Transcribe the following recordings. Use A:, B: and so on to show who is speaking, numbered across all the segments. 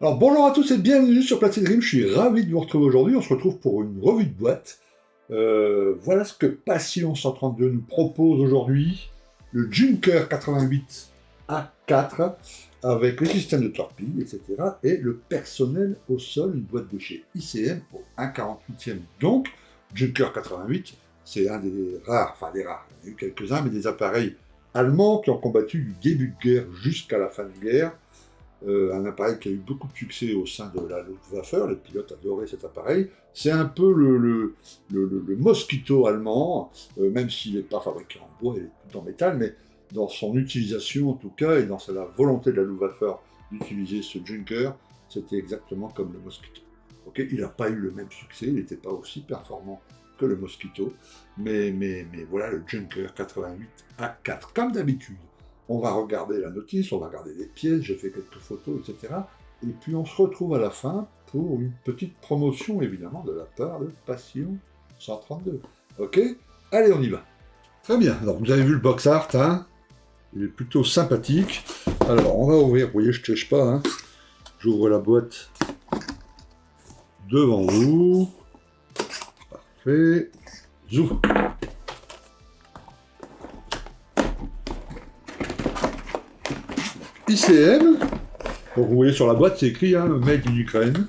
A: Alors bonjour à tous et bienvenue sur Platine Dream, je suis ravi de vous retrouver aujourd'hui, on se retrouve pour une revue de boîte. Voilà ce que Passion 132 nous propose aujourd'hui, le Junker 88 A4 avec le système de torpille, etc. et le personnel au sol, une boîte de chez ICM au 1,48e. Donc, Junker 88, c'est un des rares, il y en a eu quelques-uns, mais des appareils allemands qui ont combattu du début de guerre jusqu'à la fin de guerre. Un appareil qui a eu beaucoup de succès au sein de la Luftwaffe, les pilotes adoraient cet appareil. C'est un peu le Mosquito allemand, même s'il n'est pas fabriqué en bois, il est tout en métal, mais dans son utilisation en tout cas, et dans la volonté de la Luftwaffe d'utiliser ce Junker, c'était exactement comme le Mosquito. Okay, il n'a pas eu le même succès, il n'était pas aussi performant que le Mosquito, mais voilà le Junker 88 A4, comme d'habitude. On va regarder la notice, on va regarder les pièces, j'ai fait quelques photos, etc. Et puis on se retrouve à la fin pour une petite promotion, évidemment, de la part de Passion 132. Ok? Allez, on y va. Très bien, alors vous avez vu le box art, hein? Il est plutôt sympathique. Alors, on va ouvrir, vous voyez, je ne triche pas, hein? J'ouvre la boîte devant vous. Parfait. Zou. ICM, donc vous voyez sur la boîte c'est écrit hein, Made in Ukraine.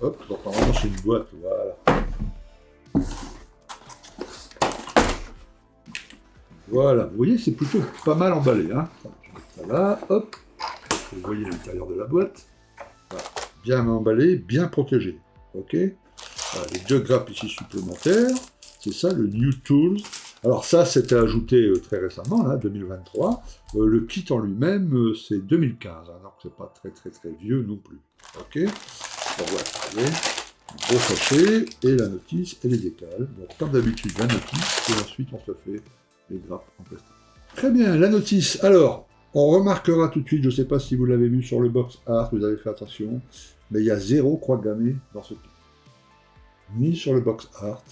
A: Hop, donc normalement c'est une boîte, voilà. Voilà, vous voyez c'est plutôt pas mal emballé. Hein. Je mets ça là, hop, vous voyez l'intérieur de la boîte. Voilà. Bien emballé, bien protégé. Ok. Voilà, les deux grappes ici supplémentaires, c'est ça le New Tools. Alors ça, c'était ajouté très récemment, là, 2023. Le kit en lui-même, c'est 2015, alors que c'est pas très vieux non plus. Ok. Donc voilà, vous voyez, gros sachet, et la notice, et les décals. Donc comme d'habitude, la notice, et ensuite on se fait les grappes en plastique. Très bien, la notice. Alors, on remarquera tout de suite, je ne sais pas si vous l'avez vu sur le box art, vous avez fait attention, mais il y a 0 croix gammée dans ce kit. Ni sur le box art.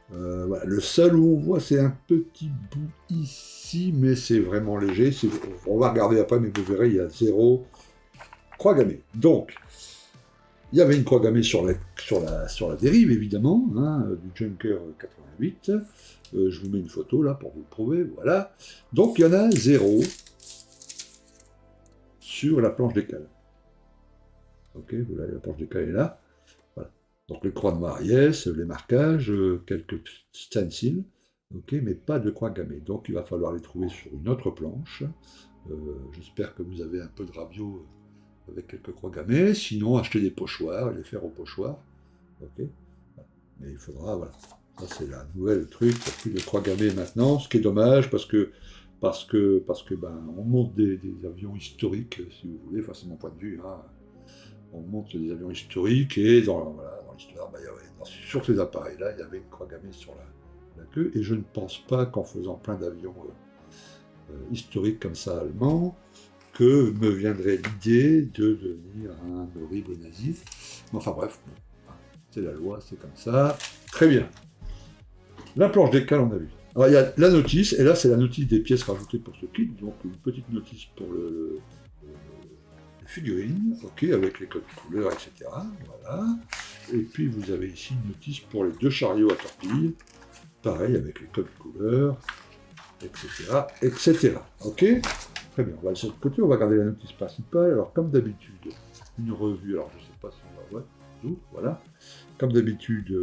A: Voilà. Le seul où on voit, c'est un petit bout ici, mais c'est vraiment léger. On va regarder après, mais vous verrez, il y a 0 croix gammée. Donc, il y avait une croix gammée sur la dérive, évidemment, hein, du Junker 88. Je vous mets une photo là pour vous le prouver. Voilà. Donc, il y en a 0 sur la planche d'écale. Ok, voilà, la planche d'écale est là. Donc les croix de Mariès, les marquages, quelques stencils, ok, mais pas de croix gammée. Donc il va falloir les trouver sur une autre planche. J'espère que vous avez un peu de rabio avec quelques croix gammées. Sinon, acheter des pochoirs et les faire au pochoir. Ok. Mais il faudra, voilà. Ça c'est la nouvelle truc, il n'y a plus de croix gammées maintenant, ce qui est dommage parce que on monte des avions historiques, si vous voulez, enfin c'est mon point de vue, hein. On monte des avions historiques et dans l'histoire, sur ces appareils-là, il y avait une croix gammée sur la queue et je ne pense pas qu'en faisant plein d'avions historiques comme ça allemands, que me viendrait l'idée de devenir un horrible nazi. Mais enfin bref, bon, c'est la loi, c'est comme ça. Très bien. La planche d'écale, on a vu. Alors il y a la notice, et là c'est la notice des pièces rajoutées pour ce kit, donc une petite notice pour le figurines, ok, avec les codes couleurs, etc. Voilà. Et puis vous avez ici une notice pour les 2 chariots à torpilles, pareil avec les codes couleurs, etc. etc. Ok. Très bien. On va de ce côté, on va regarder la notice principale. Alors comme d'habitude, une revue. Alors je ne sais pas si on va voir. Tout, voilà. Comme d'habitude,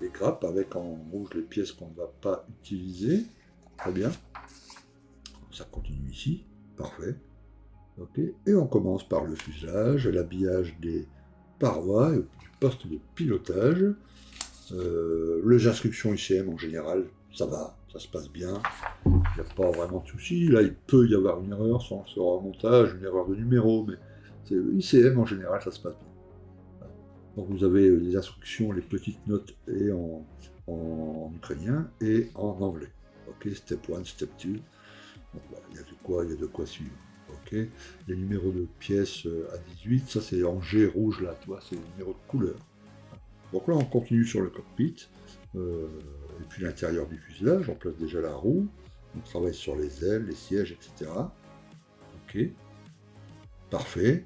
A: les grappes avec en rouge les pièces qu'on ne va pas utiliser. Très bien. Ça continue ici. Parfait. Okay. Et on commence par le fuselage, l'habillage des parois, du poste de pilotage. Les instructions ICM en général, ça va, ça se passe bien. Il n'y a pas vraiment de souci. Là, il peut y avoir une erreur sans ce remontage, une erreur de numéro, mais ICM en général, ça se passe bien. Voilà. Donc vous avez les instructions, les petites notes et en ukrainien et en anglais. Ok, step 1, step 2. Donc voilà, il y a de quoi suivre. Okay. Les numéros de pièces à 18, ça c'est en G rouge là, tu vois, c'est les numéros de couleur. Donc là on continue sur le cockpit, et puis l'intérieur du fuselage, on place déjà la roue, on travaille sur les ailes, les sièges, etc. Ok. parfait.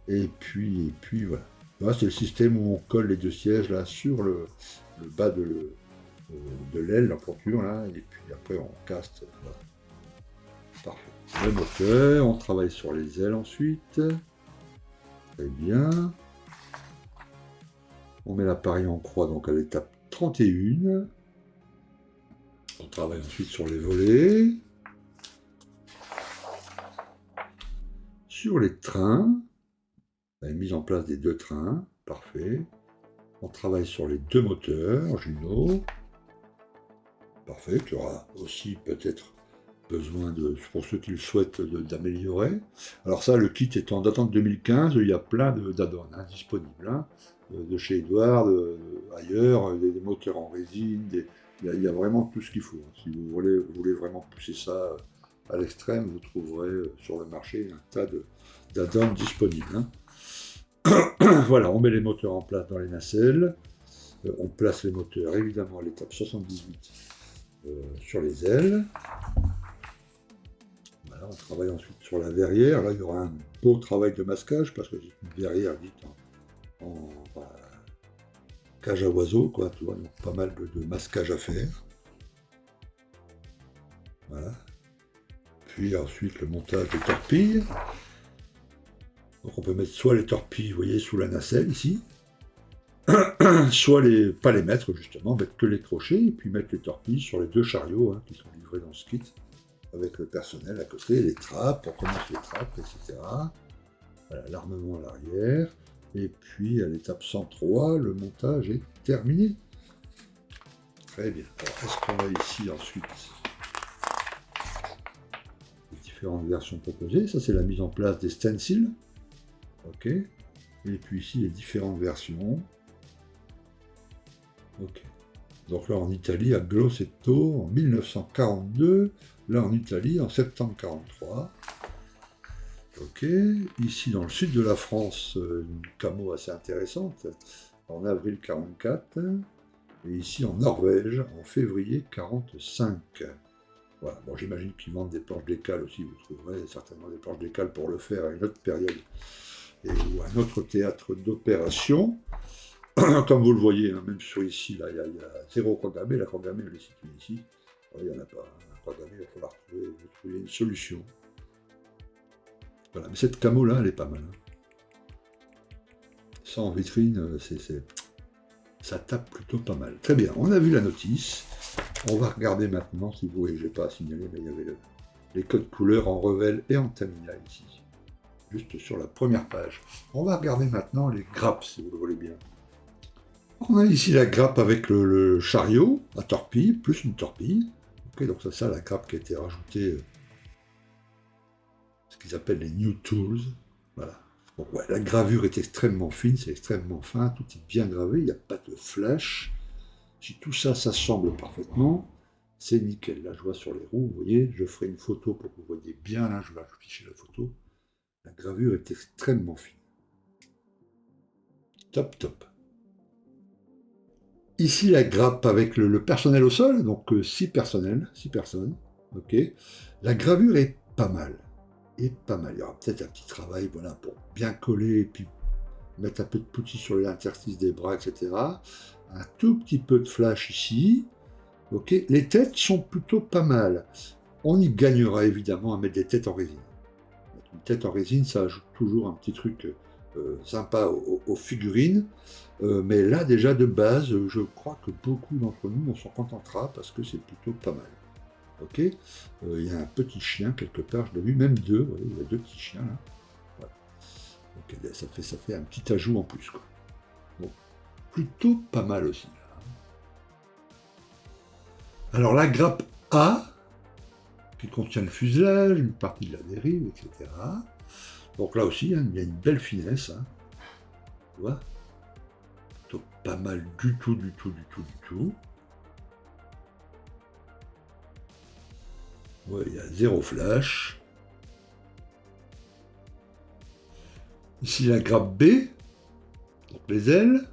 A: Et puis voilà. Voilà, c'est le système où on colle les deux sièges là sur le bas de l'aile, la planture là, et puis après on caste. Voilà. Parfait. Le moteur, on travaille sur les ailes ensuite. Très bien. On met l'appareil en croix donc à l'étape 31. On travaille ensuite sur les volets. Sur les trains. La mise en place des deux trains. Parfait. On travaille sur les deux moteurs Juno. Parfait. Tu auras aussi peut-être besoin de, pour ceux qui le souhaitent, d'améliorer. Alors ça, le kit est en datant de 2015, il y a plein d'add-ons disponibles, de chez Edouard, ailleurs, des moteurs en résine, il y a vraiment tout ce qu'il faut. Si vous voulez vraiment pousser ça à l'extrême, vous trouverez sur le marché un tas d'add-ons disponibles. Voilà, on met les moteurs en place dans les nacelles, on place les moteurs évidemment à l'étape 78 sur les ailes. Voilà, on travaille ensuite sur la verrière. Là, il y aura un beau travail de masquage parce que c'est une verrière dite en cage à oiseaux, quoi, tu vois, donc pas mal de masquage à faire. Voilà. Puis ensuite le montage des torpilles. Donc on peut mettre soit les torpilles, vous voyez, sous la nacelle ici, soit pas les mettre justement, mettre que les crochets et puis mettre les torpilles sur les deux chariots qui sont livrés dans ce kit, avec le personnel à côté, les trappes, on commence les trappes, etc. Voilà, l'armement à l'arrière. Et puis à l'étape 103, le montage est terminé. Très bien. Alors est-ce qu'on a ici ensuite les différentes versions proposées? Ça c'est la mise en place des stencils. Ok. Et puis ici les différentes versions. Ok. Donc là en Italie, à Grosseto en 1942. Là en Italie en septembre 43. Ok. Ici dans le sud de la France, une camo assez intéressante, en avril 44. Et ici en Norvège, en février 45. Voilà. Bon, j'imagine qu'ils vendent des planches d'écale aussi, vous trouverez certainement des planches d'écale pour le faire à une autre période ou un autre théâtre d'opération. Comme vous le voyez, même sur ici, là, il y a zéro Kagame, la Kagame elle est située ici. Il n'y en a pas. La Kagame, il va falloir trouver une solution. Voilà, mais cette camo là, elle est pas mal. Ça en vitrine, ça tape plutôt pas mal. Très bien, on a vu la notice. On va regarder maintenant, si vous voyez, je n'ai pas à signaler, mais il y avait les codes couleurs en Revel et en Tamiya ici. Juste sur la première page. On va regarder maintenant les grappes, si vous le voulez bien. On a ici la grappe avec le chariot, la torpille, plus une torpille. Ok, donc c'est ça la grappe qui a été rajoutée, ce qu'ils appellent les New Tools. Voilà. Donc, ouais, la gravure est extrêmement fine, c'est extrêmement fin, tout est bien gravé, il n'y a pas de flash. Si tout ça s'assemble parfaitement, c'est nickel. Là, je vois sur les roues, vous voyez, je ferai une photo pour que vous voyez bien, là, je vais afficher la photo. La gravure est extrêmement fine. Top, top. Ici, la grappe avec le personnel au sol, donc 6 personnes. Ok. La gravure est pas mal. Il y aura peut-être un petit travail, voilà, pour bien coller et puis mettre un peu de putty sur l'interstice des bras, etc. Un tout petit peu de flash ici. Ok. Les têtes sont plutôt pas mal. On y gagnera évidemment à mettre des têtes en résine. Une tête en résine, ça ajoute toujours un petit truc sympa aux figurines. Mais là, déjà de base, je crois que beaucoup d'entre nous, on s'en contentera parce que c'est plutôt pas mal. Ok. Il y a un petit chien quelque part, je l'ai vu, même deux. Voyez, il y a deux petits chiens là. Voilà. Donc, ça fait un petit ajout en plus, quoi. Bon, plutôt pas mal aussi. Là. Alors la grappe A, qui contient le fuselage, une partie de la dérive, etc. Donc là aussi, il y a une belle finesse. Tu vois, plutôt pas mal du tout. Ouais, il y a zéro flash. Ici la grappe B, donc les ailes.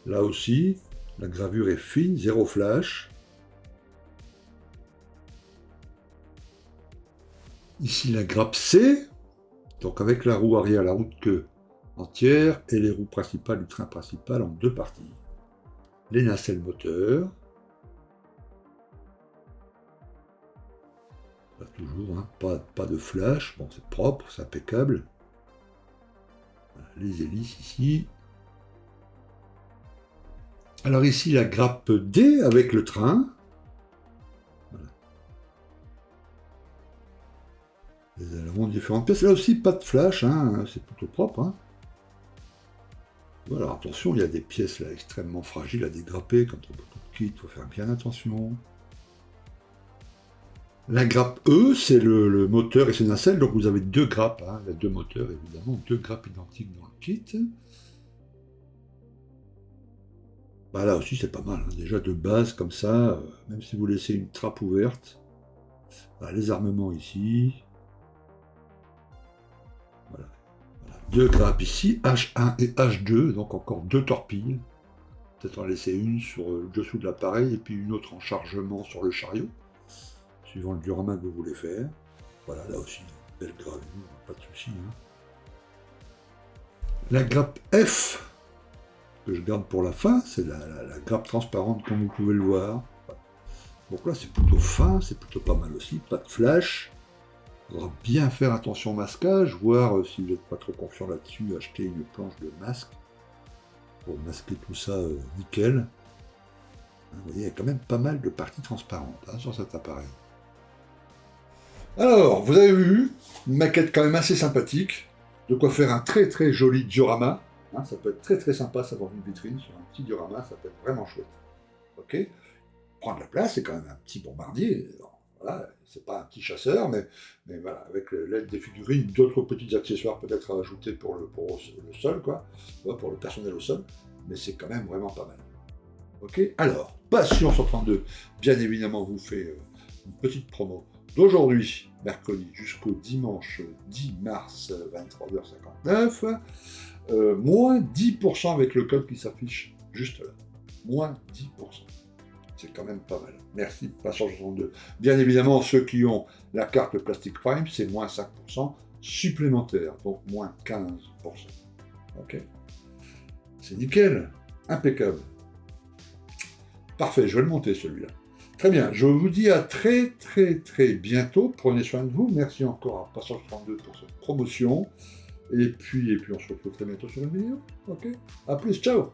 A: Là aussi, la gravure est fine, zéro flash. Ici la grappe C, Donc avec la roue arrière, la roue de queue entière, et les roues principales du train principal en deux parties. Les nacelles moteurs. Là, toujours, hein, pas de flash. Bon, c'est propre, c'est impeccable. Voilà, les hélices ici. Alors ici, la grappe D avec le train. Voilà. Les ailerons de différentes pièces. Là aussi, pas de flash, hein, c'est plutôt propre. Hein. Voilà, attention, il y a des pièces là extrêmement fragiles à dégrapper. Quand on a beaucoup de kit, il faut faire bien attention. La grappe E, c'est le moteur et ses nacelles, donc vous avez deux grappes, hein. Il y a deux moteurs évidemment, deux grappes identiques dans le kit. Bah là aussi c'est pas mal, hein. Déjà de base comme ça, même si vous laissez une trappe ouverte. Voilà, les armements ici. Voilà. Voilà. Deux grappes ici, H1 et H2, donc encore deux torpilles. Peut-être en laisser une sur le dessous de l'appareil et puis une autre en chargement sur le chariot, suivant le diorama que vous voulez faire. Voilà, là aussi, belle gravure, pas de souci. Hein. La grappe F, que je garde pour la fin, c'est la grappe transparente comme vous pouvez le voir. Donc là, c'est plutôt fin, c'est plutôt pas mal aussi, pas de flash. Il faudra bien faire attention au masquage, voir si vous n'êtes pas trop confiant là-dessus, acheter une planche de masque pour masquer tout ça nickel. Vous voyez, il y a quand même pas mal de parties transparentes hein, sur cet appareil. Alors, vous avez vu, une maquette quand même assez sympathique, de quoi faire un très très joli diorama. Hein, ça peut être très très sympa, ça avoir une vitrine sur un petit diorama, ça peut être vraiment chouette. Ok, prendre la place, c'est quand même un petit bombardier. Alors, voilà, c'est pas un petit chasseur, mais voilà, avec l'aide des figurines, d'autres petits accessoires peut-être à ajouter pour le sol, quoi, pour le personnel au sol, mais c'est quand même vraiment pas mal. Ok, alors, Passion 132, bien évidemment, vous fait une petite promo d'aujourd'hui, mercredi, jusqu'au dimanche 10 mars, 23h59, moins 10% avec le code qui s'affiche juste là. Moins 10%. C'est quand même pas mal. Merci, Passion 62. Bien évidemment, ceux qui ont la carte Plastic Prime, c'est moins 5% supplémentaire, donc moins 15%. Ok, c'est nickel, impeccable. Parfait, je vais le monter celui-là. Très bien, je vous dis à très très très bientôt. Prenez soin de vous. Merci encore à Passion 32 pour cette promotion. Et puis on se retrouve très bientôt sur une vidéo. Ok, à plus, ciao.